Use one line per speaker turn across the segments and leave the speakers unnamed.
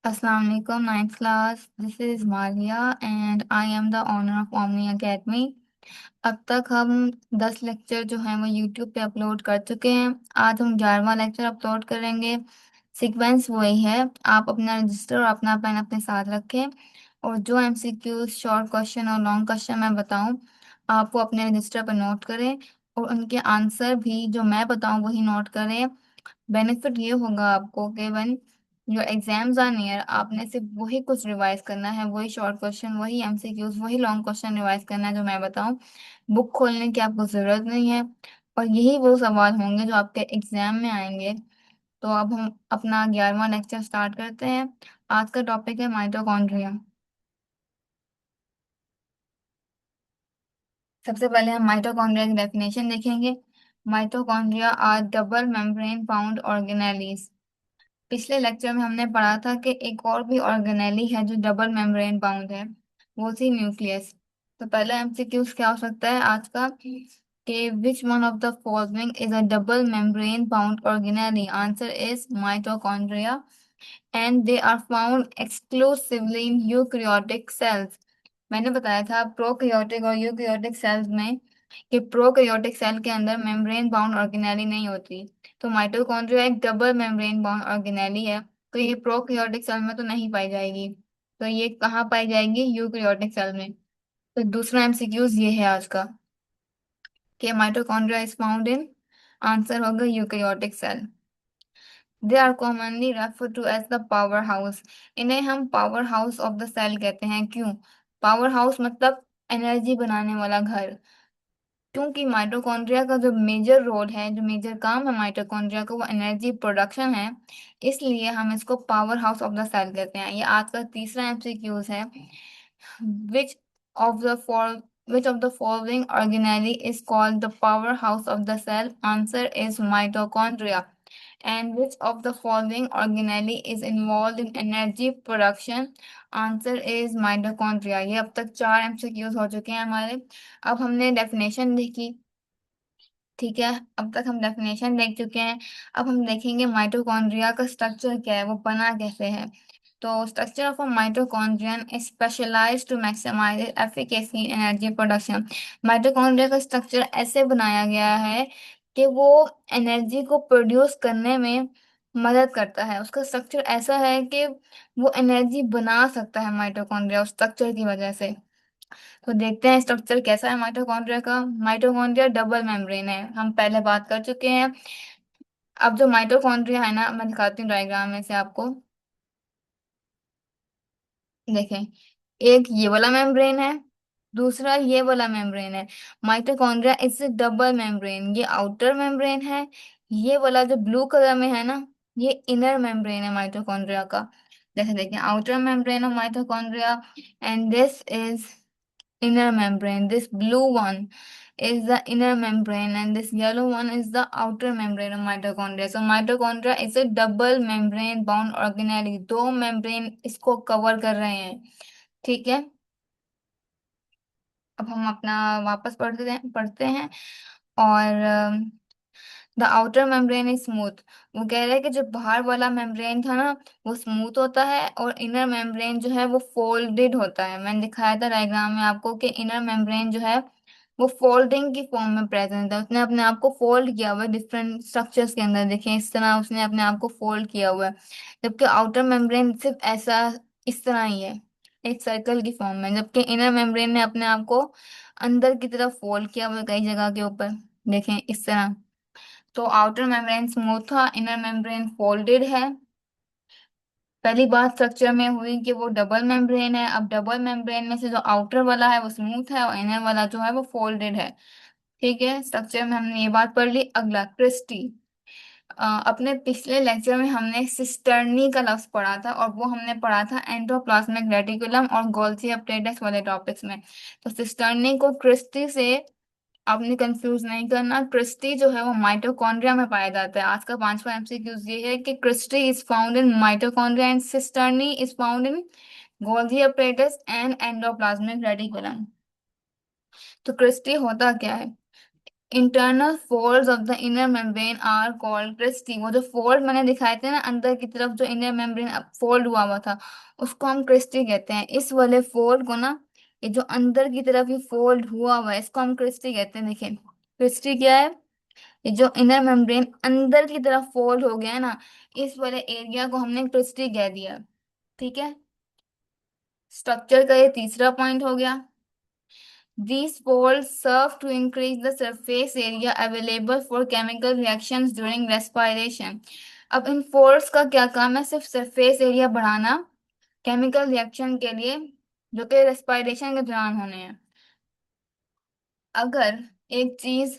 अस्सलाम वालेकुम ninth class. This is Maria and I am the owner of omni academy. अब तक हम 10 लेक्चर जो हैं वो यूट्यूब पे अपलोड कर चुके हैं। आज हम 11वां लेक्चर अपलोड करेंगे। सीक्वेंस वही है, आप अपना रजिस्टर और अपना पेन अपने साथ रखें और जो एमसीक्यू शॉर्ट क्वेश्चन और लॉन्ग क्वेश्चन मैं बताऊं आप वो अपने रजिस्टर पर नोट करें और उनके आंसर भी जो मैं बताऊं वही नोट करें। बेनिफिट ये होगा आपको कि वन जो एग्जाम्स आर नियर आपने सिर्फ वही कुछ रिवाइज करना है, वही शॉर्ट क्वेश्चन, वही एमसीक्यूज, वही लॉन्ग क्वेश्चन रिवाइज करना है जो मैं बताऊं। बुक खोलने की आपको जरूरत नहीं है और यही वो सवाल होंगे जो आपके एग्जाम में आएंगे। तो अब हम अपना 11वां लेक्चर स्टार्ट करते हैं। आज का टॉपिक है माइटोकॉन्ड्रिया। सबसे पहले हम माइटोकॉन्ड्रिया की डेफिनेशन देखेंगे। Mitochondria are double membrane bound organelles. पिछले लेक्चर में हमने पढ़ा था कि एक और भी ऑर्गेनेली है जो डबल मेम्ब्रेन बाउंड है, वो थी न्यूक्लियस। तो पहला एमसीक्यूज क्या हो सकता है आज का कि which one of the following is a double membrane bound organelle? Answer is mitochondria and they are found exclusively in eukaryotic cells. मैंने बताया था प्रोकैरियोटिक और यूकैरियोटिक सेल्स में कि प्रोकैरियोटिक सेल के अंदर मेम्ब्रेन बाउंड ऑर्गेनेली नहीं होती। तो माइटोकॉन्ड्रिया एक डबल मेम्ब्रेन बाउंड ऑर्गेनेली है, तो ये प्रोकैरियोटिक सेल में तो नहीं पाई जाएगी। तो ये कहाँ पाई जाएगी? यूकैरियोटिक सेल में। तो दूसरा एमसीक्यूज ये है आज का कि mitochondria is found in, answer होगा eukaryotic cell. They are commonly refer to as the powerhouse. इन्हें हम power house of the cell कहते हैं। क्यों? पावर हाउस मतलब एनर्जी बनाने वाला घर। क्योंकि माइटोकॉन्ड्रिया का जो मेजर रोल है, जो मेजर काम है माइटोकॉन्ड्रिया का, वो एनर्जी प्रोडक्शन है। इसलिए हम इसको power house of the cell कहते हैं। ये आज का तीसरा एमसीक्यूज है। Which of the for which of the following organelle is called the powerhouse of the cell? Answer is mitochondria. And which of the following organelle is involved in energy production? Answer is mitochondria। ये अब तक 4 MCQs हो चुके हैं हमारे। अब हमने definition देखी, ठीक है। अब तक हम डेफिनेशन देख चुके हैं। अब हम देखेंगे माइटोकॉन्ड्रिया का स्ट्रक्चर क्या है, वो बना कैसे है। तो structure of a mitochondrion is specialised to maximise efficacy energy production. Mitochondria का स्ट्रक्चर ऐसे बनाया गया है कि वो एनर्जी को प्रोड्यूस करने में मदद करता है। उसका स्ट्रक्चर ऐसा है कि वो एनर्जी बना सकता है माइटोकॉन्ड्रिया उस स्ट्रक्चर की वजह से। तो देखते हैं स्ट्रक्चर कैसा है माइटोकॉन्ड्रिया का। माइटोकॉन्ड्रिया डबल मेम्ब्रेन है, हम पहले बात कर चुके हैं। अब जो माइटोकॉन्ड्रिया है ना, मैं दिखाती हूँ डायग्राम में से आपको। देखें, एक ये वाला मेम्ब्रेन है, दूसरा ये वाला मेम्ब्रेन है। Mitochondria is double membrane. ये आउटर मेम्ब्रेन है, ये वाला जो ब्लू कलर में है ना, ये इनर मेम्ब्रेन है माइटोकॉन्ड्रिया का। जैसे देखें, outer membrane of mitochondria and this is inner membrane. This blue one is the inner membrane and this yellow one is the outer membrane of mitochondria. So mitochondria is a double membrane bound organelle। दो membrane इसको cover कर रहे हैं, ठीक है। अब हम अपना वापस पढ़ते हैं और the outer membrane is smooth. वो कह रहे हैं कि जो बाहर वाला मेम्ब्रेन था ना, वो स्मूथ होता है और इनर मेम्ब्रेन जो है वो फोल्डेड होता है। मैंने दिखाया था डायग्राम में आपको कि इनर मेम्ब्रेन जो है वो फोल्डिंग की फॉर्म में प्रेजेंट है। उसने अपने आप को फोल्ड किया हुआ है डिफरेंट स्ट्रक्चर्स के अंदर। देखें, इस तरह उसने अपने आप को फोल्ड किया हुआ है, जबकि आउटर मेम्ब्रेन सिर्फ ऐसा इस तरह ही है, एक सर्कल की फॉर्म में। जबकि इनर मेम्ब्रेन ने अपने आप को अंदर की तरफ फोल्ड किया हुआ है कई जगह के ऊपर। देखें इस तरह। तो आउटर मेम्ब्रेन स्मूथ था, इनर मेम्ब्रेन फोल्डेड है। पहली बात स्ट्रक्चर में हुई कि वो डबल मेम्ब्रेन है। अब डबल मेम्ब्रेन में से जो आउटर वाला है वो स्मूथ है और इनर वाला जो है वो फोल्डेड है, ठीक है। स्ट्रक्चर में हमने ये बात पढ़ ली। अगला क्रिस्टी। अपने पिछले लेक्चर में हमने सिस्टर्नी का लफ्ज पढ़ा था और वो हमने पढ़ा था एंडोप्लाज्मिक रेटिकुलम और गोल्गी एप्टेरस वाले टॉपिक्स में। तो सिस्टर्नी को क्रिस्टी से आपने कंफ्यूज नहीं करना। क्रिस्टी जो है वो माइटोकॉन्ड्रिया में पाया जाता है। आज का 5वां एमसीक्यूज ये है कि cristae is found in mitochondria and cisternae is found in Golgi apparatus and endoplasmic reticulum. तो क्रिस्टी होता क्या है? Internal folds of the inner membrane are called cristae. वो जो फोल्ड मैंने दिखाए थे ना अंदर की तरफ, जो इनर मेम्ब्रेन फोल्ड हुआ हुआ था, उसको हम क्रिस्टी कहते हैं। इस वाले फोल्ड को ना, ये जो अंदर की तरफ ये फोल्ड हुआ हुआ है, इसको हम क्रिस्टी कहते हैं। देखिए क्रिस्टी क्या है? ये जो इनर मेम्ब्रेन अंदर की तरफ फोल्ड हो गया है ना, इस वाले एरिया को हमने क्रिस्टी कह दिया। ठीक है, स्ट्रक्चर का ये तीसरा पॉइंट हो गया। These folds serve to increase the surface area available for chemical reactions during respiration। अब इन folds का क्या काम है? सिर्फ सरफेस एरिया बढ़ाना केमिकल रिएक्शन के लिए, जो कि रेस्पिरेशन के दौरान होने हैं। अगर एक चीज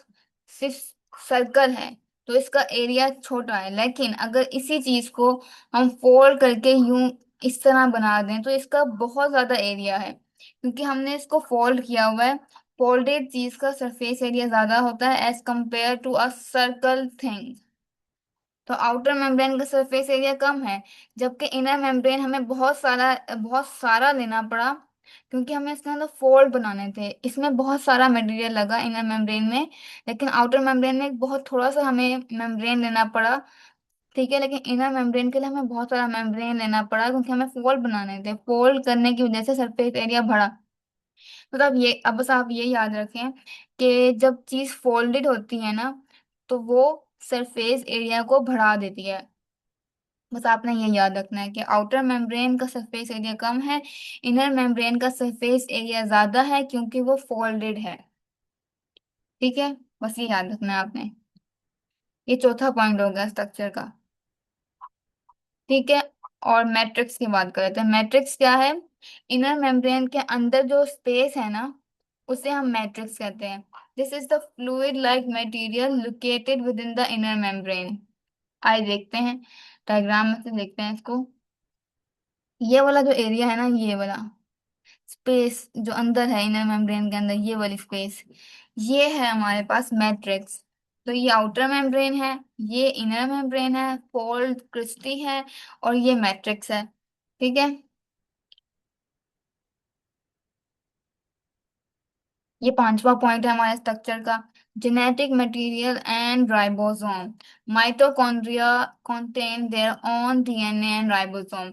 सिर्फ सर्कल है तो इसका एरिया छोटा है, लेकिन अगर इसी चीज को हम फोल्ड करके यूं इस तरह बना दें तो इसका बहुत ज्यादा एरिया है, क्योंकि हमने इसको फोल्ड किया हुआ है। फोल्डेड चीज का सरफेस एरिया ज्यादा होता है as compared to a circle thing. तो आउटर मेम्ब्रेन का सरफेस एरिया कम है, जबकि इनर मेम्ब्रेन हमें बहुत सारा लेना पड़ा, क्योंकि हमें इसके अंदर फोल्ड बनाने थे। इसमें बहुत सारा मटेरियल लगा इनर मेम्ब्रेन में, लेकिन आउटर मेम्ब्रेन में बहुत थोड़ा सा हमें मेम्ब्रेन लेना पड़ा। ठीक है, लेकिन इनर मेम्ब्रेन के लिए हमें बहुत सारा मेम्ब्रेन लेना पड़ा, क्योंकि हमें फोल्ड बनाने थे। फोल्ड करने की वजह से सरफेस एरिया बढ़ा। तो अब बस आप ये याद रखें कि जब चीज फोल्डेड होती है ना, तो वो सरफेस एरिया को बढ़ा देती है। बस आपने ये याद रखना है कि आउटर मेम्ब्रेन का सरफेस एरिया कम है, इनर मेम्ब्रेन का सरफेस एरिया ज्यादा है, क्योंकि वो फोल्डेड है। ठीक है, बस ये याद रखना है आपने। ये चौथा पॉइंट हो गया स्ट्रक्चर का। ठीक है, और मैट्रिक्स की बात करें तो मैट्रिक्स क्या है? इनर मेम्ब्रेन के अंदर जो स्पेस है ना, उसे हम मैट्रिक्स कहते हैं। This is the fluid like material located with in the inner membrane. आइए देखते हैं, डायग्राम में से देखते हैं इसको। ये वाला जो एरिया है ना, ये वाला स्पेस जो अंदर है इनर मेम्ब्रेन के अंदर, ये वाली स्पेस, ये है हमारे पास मैट्रिक्स। तो ये आउटर मेम्ब्रेन है, ये इनर मेम्ब्रेन है, फोल्ड क्रिस्टी है, और ये मैट्रिक्स है। ठीक है, ये पांचवा पॉइंट है हमारे स्ट्रक्चर का। Genetic material and ribosome. Mitochondria contain their own DNA and ribosome.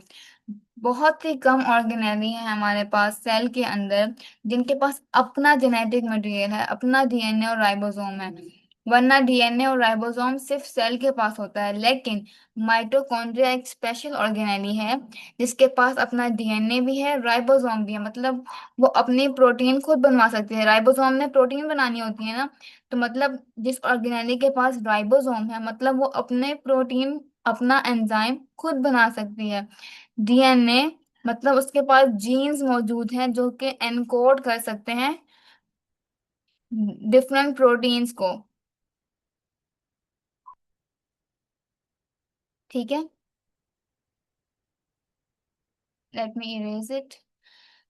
बहुत ही कम ऑर्गेनेली है हमारे पास सेल के अंदर जिनके पास अपना जेनेटिक मटेरियल है, अपना डीएनए और राइबोसोम है। वरना डीएनए और राइबोसोम सिर्फ सेल के पास होता है, लेकिन माइटोकॉन्ड्रिया एक स्पेशल ऑर्गेनेली है जिसके पास अपना डीएनए भी है, राइबोसोम भी है। मतलब वो अपनी प्रोटीन खुद बनवा सकती है। राइबोसोम ने प्रोटीन बनानी होती है ना, तो मतलब जिस ऑर्गेनेली के पास राइबोसोम है, मतलब वो अपने प्रोटीन, अपना एंजाइम खुद बना सकती है। डीएनए मतलब उसके पास जीन्स मौजूद हैं जो कि एनकोड कर सकते हैं डिफरेंट प्रोटीन्स को। ठीक है, लेट मी इरेज इट।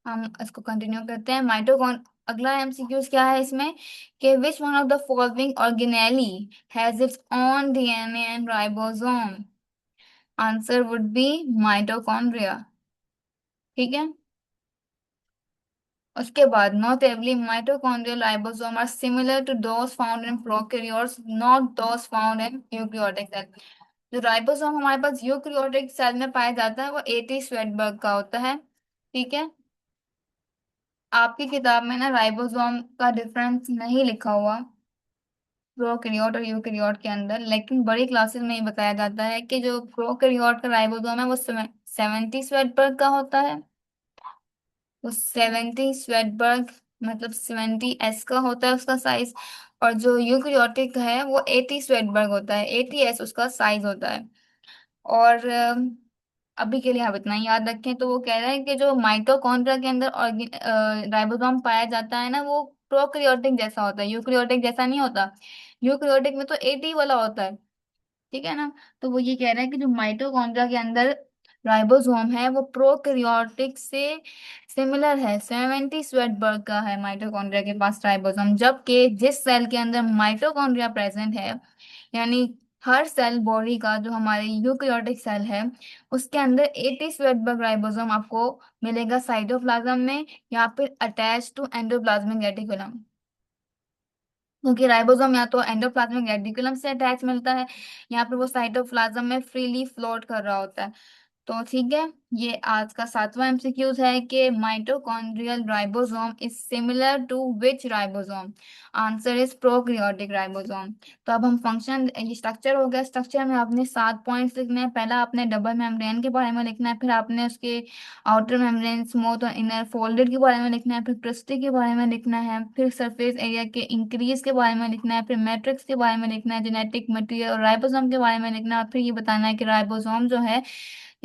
हम इसको कंटिन्यू करते हैं। माइटोकॉन अगला एमसीक्यूज क्या है इसमें, कि which one of the following organelle has its own DNA and ribosome? Answer would be mitochondria. ठीक है, उसके बाद notably mitochondrial ribosome are similar to those found in prokaryotes, not those found in eukaryotic cell। जो ribosome हमारे पास eukaryotic cell में पाया जाता है वो 80 स्वेटबर्ग का होता है। ठीक है, आपकी किताब में ना राइबोसोम का डिफरेंस नहीं लिखा हुआ प्रोकैरियोट और यूकेरियोट के अंदर, लेकिन बड़ी क्लासेस में ये बताया जाता है कि जो प्रोकैरियोट का राइबोसोम है वो 70 स्वेटबर्ग का होता है। वो 70 स्वेटबर्ग मतलब 70 S का होता है उसका साइज। और जो यूकेरियोटिक है वो 80 स्वेटबर्ग होता है, 80 S उसका साइज होता है। और अभी के लिए आप इतना ही याद रखें। तो वो कह रहे हैं कि जो माइटोकॉन्ड्रिया के अंदर राइबोसोम पाया जाता है ना, वो प्रोकैरियोटिक जैसा होता है, यूकेरियोटिक जैसा नहीं होता। यूकेरियोटिक में तो 80 वाला होता है। ठीक है ना, तो वो ये कह रहे हैं कि जो माइटोकॉन्ड्रिया के अंदर राइबोसोम है वो प्रोकैरियोटिक से सिमिलर है, 70 स्वेटबर्ग का है माइटोकॉन्ड्रिया के पास राइबोसोम। जबकि जिस सेल के अंदर माइटोकॉन्ड्रिया प्रेजेंट है, यानी हर सेल बॉडी का जो हमारे यूकेरियोटिक सेल है, उसके अंदर 80 स्वेटबर्ग राइबोसोम आपको मिलेगा साइटोप्लाज्म में, या फिर अटैच टू एंडोप्लाज्मिक रेटिकुलम। क्योंकि राइबोसोम या तो एंडोप्लाज्मिक रेटिकुलम से अटैच मिलता है, या फिर वो साइटोप्लाज्म में फ्रीली फ्लोट कर रहा होता है। तो ठीक है, ये आज का 7वां एमसीक्यूज है कि mitochondrial ribosome is similar to which ribosome. Answer is prokaryotic ribosome. तो अब हम फंक्शन, ये स्ट्रक्चर हो गया, स्ट्रक्चर में आपने 7 पॉइंट्स लिखने हैं। पहला आपने डबल मेम्ब्रेन के बारे में लिखना है, फिर आपने उसके आउटर मेम्ब्रेन, स्मूथ और इनर फोल्डेड के बारे में लिखना है, फिर क्रिस्टी के बारे में लिखना है, फिर सरफेस एरिया के इंक्रीज के बारे में लिखना है, फिर मैट्रिक्स के बारे में लिखना है, जेनेटिक मटेरियल और राइबोसोम के बारे में लिखना है, और फिर ये बताना है कि राइबोसोम जो है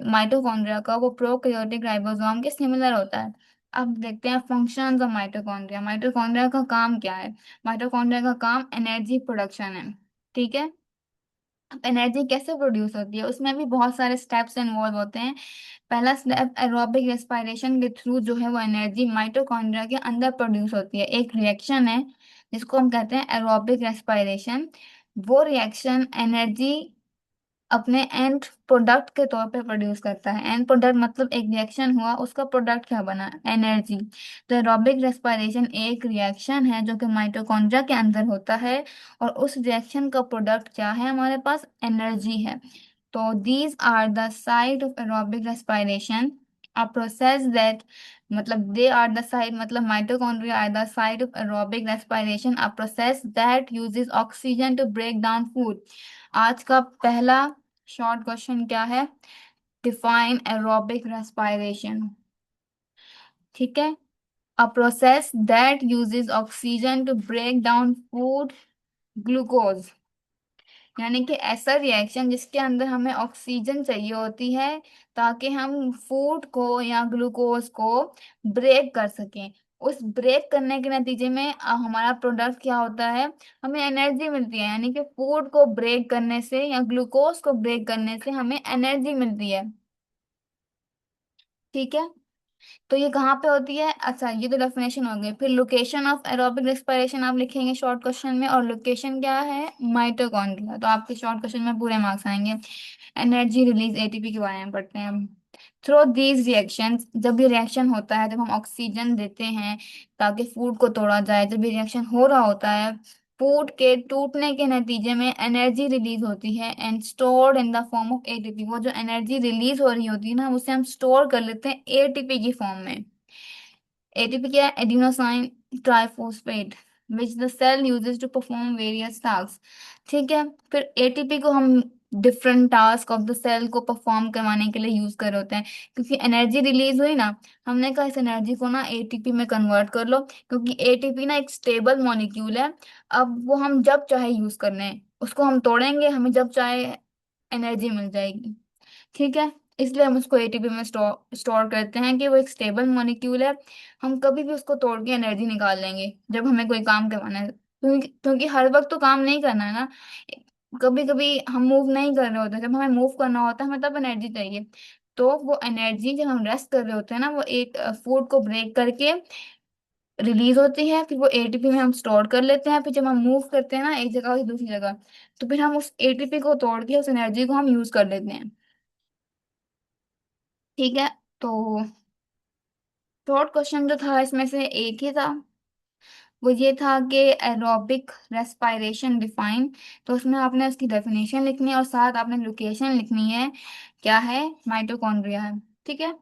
माइटोकॉन्ड्रिया का, वो प्रोकैरियोटिक राइबोसोम के सिमिलर होता है। अब देखते हैं फंक्शंस ऑफ माइटोकॉन्ड्रिया। माइटोकॉन्ड्रिया का काम क्या है? माइटोकॉन्ड्रिया का काम एनर्जी प्रोडक्शन है। ठीक है, अब एनर्जी कैसे प्रोड्यूस होती है, उसमें भी बहुत सारे स्टेप्स इन्वॉल्व होते हैं। पहला स्टेप एरोबिक रेस्पिरेशन के थ्रू जो है वो एनर्जी माइटोकॉन्ड्रिया के अंदर प्रोड्यूस होती है। एक रिएक्शन है जिसको हम कहते हैं एरोबिक रेस्पिरेशन। वो रिएक्शन एनर्जी अपने एंड प्रोडक्ट के तौर पे प्रोड्यूस करता है। एंड प्रोडक्ट मतलब एक रिएक्शन हुआ, उसका प्रोडक्ट क्या बना? एनर्जी। तो एरोबिक रेस्पिरेशन एक रिएक्शन है जो कि माइटोकॉन्ड्रिया के अंदर होता है, और उस रिएक्शन का प्रोडक्ट क्या है? हमारे पास एनर्जी है। तो these are the side of aerobic respiration, a process that, मतलब दे आर द साइड, मतलब mitochondria are the side of aerobic respiration, a process that uses oxygen to break down food. आज का पहला short question क्या है? Define aerobic respiration. ठीक है, a process that uses oxygen to break down food glucose. यानी कि ऐसा रिएक्शन जिसके अंदर हमें ऑक्सीजन चाहिए होती है ताकि हम फूड को या ग्लूकोज को ब्रेक कर सकें। उस ब्रेक करने के नतीजे में हमारा प्रोडक्ट क्या होता है? हमें एनर्जी मिलती है। यानी कि फूड को ब्रेक करने से या ग्लूकोज को ब्रेक करने से हमें एनर्जी मिलती है। ठीक है, तो ये कहाँ पे होती है? अच्छा, ये तो डेफिनेशन हो गई। फिर लोकेशन ऑफ एरोबिक रेस्पिरेशन आप लिखेंगे शॉर्ट क्वेश्चन में, और लोकेशन क्या है? माइटोकॉन्ड्रिया। तो आपके शॉर्ट क्वेश्चन में पूरे मार्क्स आएंगे। एनर्जी रिलीज एटीपी के बारे में पढ़ते हैं हम। थ्रू दीज रिएक्शंस, जब ये रिएक्शन होता है, जब हम ऑक्सीजन देते हैं ताकि फूड को तोड़ा जाए, जब ये रिएक्शन हो रहा होता है, फूड के टूटने के नतीजे में एनर्जी रिलीज होती है and stored in the form of ATP. वो जो एनर्जी रिलीज हो रही होती है ना, उसे हम स्टोर कर लेते हैं एटीपी की फॉर्म में। एटीपी क्या है? Adenosine triphosphate, which the cell uses to perform various task. ठीक है, फिर एटीपी को हम different task of the cell को परफॉर्म करवाने के लिए यूज कर रहे होते हैं। क्योंकि एनर्जी रिलीज हुई ना, हमने कहा इस एनर्जी को ना एटीपी में कन्वर्ट कर लो, क्योंकि एटीपी ना एक स्टेबल मॉलिक्यूल है। अब वो हम जब चाहे यूज करने हैं, उसको हम तोड़ेंगे, हमें जब चाहे एनर्जी मिल जाएगी। ठीक है, इसलिए हम उसको एटीपी में स्टोर स्टोर करते हैं कि वो एक स्टेबल मॉलिक्यूल है। हम कभी भी उसको तोड़ के एनर्जी निकाल लेंगे जब हमें कोई काम करवाना है। क्योंकि हर वक्त तो काम नहीं करना है ना, कभी कभी हम मूव नहीं कर रहे होते, जब हमें मूव करना होता है हमें तब एनर्जी चाहिए। तो वो एनर्जी जब हम रेस्ट कर रहे होते हैं ना, वो एक फूड को ब्रेक करके रिलीज होती है, फिर वो एटीपी में हम स्टोर कर लेते हैं। फिर जब हम मूव करते हैं ना एक जगह से दूसरी जगह, तो फिर हम उस एटीपी को तोड़ के उस एनर्जी को हम यूज कर लेते हैं। ठीक है, तो थर्ड क्वेश्चन जो था इसमें से एक ही था, वो ये था कि एरोबिक रेस्पिरेशन डिफाइन। तो उसमें आपने उसकी डेफिनेशन लिखनी है और साथ आपने लोकेशन लिखनी है, क्या है? माइटोकॉन्ड्रिया है। ठीक है,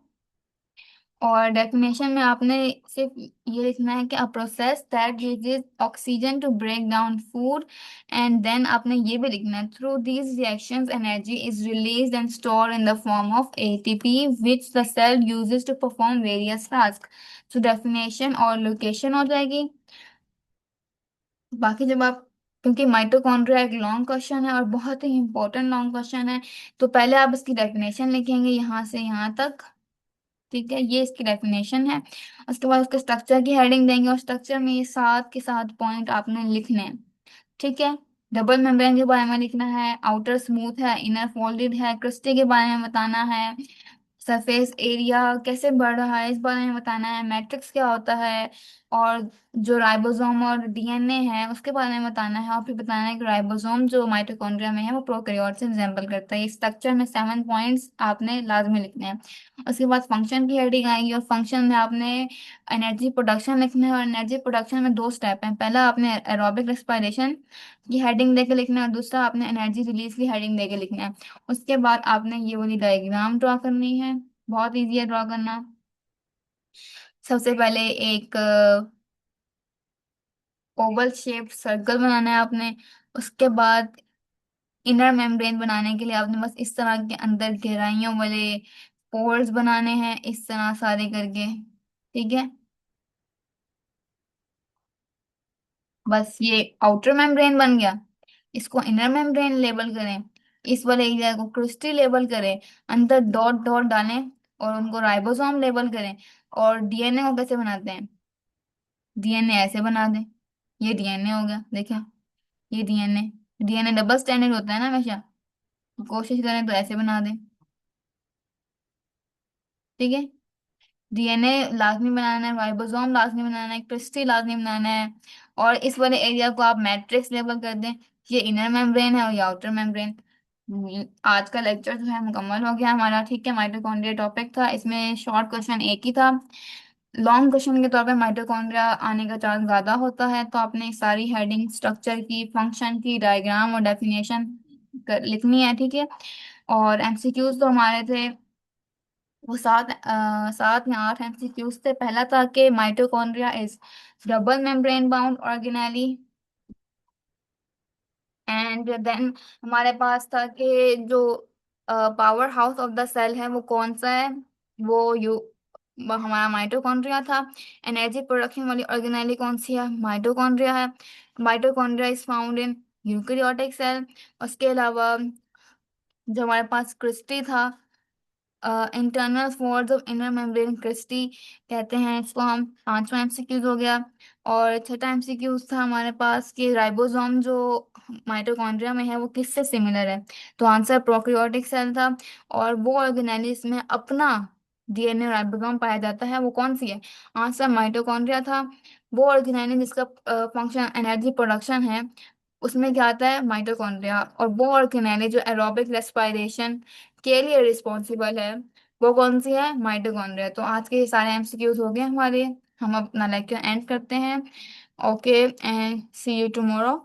और डेफिनेशन में आपने सिर्फ ये लिखना है कि a process that uses oxygen to break down food, and then आपने ये भी लिखना है through these reactions energy is released and stored in the form of ATP which the cell uses to perform various task. तो definition और location हो जाएगी। बाकी जब आप, क्योंकि माइटोकॉन्ड्रिया एक लॉन्ग क्वेश्चन है और बहुत ही इंपॉर्टेंट लॉन्ग क्वेश्चन है, तो पहले आप इसकी डेफिनेशन लिखेंगे यहाँ से यहाँ तक। ठीक है, ये इसकी डेफिनेशन है। उसके बाद उसके स्ट्रक्चर की हेडिंग देंगे, और स्ट्रक्चर में ये 7 के 7 पॉइंट आपने लिखने हैं। ठीक है, डबल मेम्ब्रेन के बारे में लिखना है, आउटर स्मूथ है, इनर फोल्डेड है, क्रिस्टी के बारे में बताना है, सरफेस एरिया कैसे बढ़ रहा है इस बारे में बताना है, मैट्रिक्स क्या होता है, और जो राइबोसोम और डीएनए है उसके बारे में बताना है, और फिर बताना है कि राइबोसोम जो माइटोकॉन्ड्रिया में है वो प्रोकैरियोट से रिजेंबल करता है। ये स्ट्रक्चर में 7 पॉइंट्स आपने लाजमी लिखने हैं। उसके बाद फंक्शन की हेडिंग आएगी, और फंक्शन में आपने एनर्जी प्रोडक्शन लिखना है। और एनर्जी प्रोडक्शन में 2 स्टेप हैं, पहला आपने एरोबिक रेस्पिरेशन की हेडिंग देके लिखना है, और दूसरा आपने एनर्जी रिलीज की हेडिंग देके लिखना है। उसके बाद आपने ये वाली डायग्राम ड्रॉ करनी है, बहुत ईजी है ड्रॉ करना। सबसे पहले एक ओवल शेप सर्कल बनाना है आपने। उसके बाद इनर मेम्ब्रेन बनाने के लिए आपने बस इस तरह के अंदर गहराइयों वाले पोर्स बनाने हैं, इस तरह सारे करके, ठीक है। बस ये आउटर मेम्ब्रेन बन गया। इसको इनर मेम्ब्रेन लेबल करें, इस वाले एरिया को क्रिस्टी लेबल करें, अंदर डॉट डॉट डालें, और उनको राइबोसोम लेबल करें। और डीएनए को कैसे बनाते हैं, डीएनए ऐसे बना दें। ये डीएनए हो गया, देखिए, ये डीएनए। डीएनए डबल स्टैंडर्ड होता है ना हमेशा, कोशिश करें तो ऐसे बना दें, ठीक है। डीएनए लाजमी बनाना है, राइबोसोम लाजमी बनाना है, क्रिस्टी लाजमी बनाना है। और इस वाले एरिया को आप मैट्रिक्स लेबल कर दें। ये इनर मेम्ब्रेन है और ये आउटर मेम्ब्रेन। आज का लेक्चर जो है मुकम्मल हो गया हमारा, ठीक है। माइटोकॉन्ड्रिया टॉपिक था, इसमें शॉर्ट क्वेश्चन एक ही था। लॉन्ग क्वेश्चन के तौर पे माइटोकॉन्ड्रिया आने का चांस ज्यादा होता है, तो आपने सारी हेडिंग स्ट्रक्चर की, फंक्शन की, डायग्राम और डेफिनेशन लिखनी है, ठीक है। और एमसीक्यूज तो हमारे थे वो 7 या 8 एमसीक्यूज थे। पहला था कि mitochondria is double membrane bound organelle. And then हमारे पास था कि जो power house of the cell है वो कौन सा है, वो हमारा माइटोकॉन्ड्रिया था। एनर्जी प्रोडक्शन वाली ऑर्गेनेली कौन सी है, माइटोकॉन्ड्रिया है। Mitochondria is found in eukaryotic cell. उसके अलावा जो हमारे पास क्रिस्टी था, internal force of inner membrane cristae कहते हैं इसको हम। 5वां एमसीक्यूज हो गया। और छठा एमसीक्यूज था हमारे पास कि राइबोसोम जो माइटोकॉन्ड्रिया में है वो किससे सिमिलर है, तो आंसर प्रोकैरियोटिक सेल था। और वो ऑर्गेनेलिस में अपना डीएनए राइबोसोम पाया जाता है, वो कौन सी है, आंसर माइटोकॉन्ड्रिया था। वो ऑर्गेनेलिस जिसका फंक्शन एनर्जी प्रोडक्शन है, उसमें क्या आता है, माइटोकॉन्ड्रिया। और वो ऑर्गेनेली जो एरोबिक रेस्पिरेशन के लिए रिस्पॉन्सिबल है, वो कौन सी है, माइटोकॉन्ड्रिया। तो आज के ये सारे एमसीक्यूज हो गए हमारे, हम अपना लेक्चर एंड करते हैं। Okay, and see you tomorrow.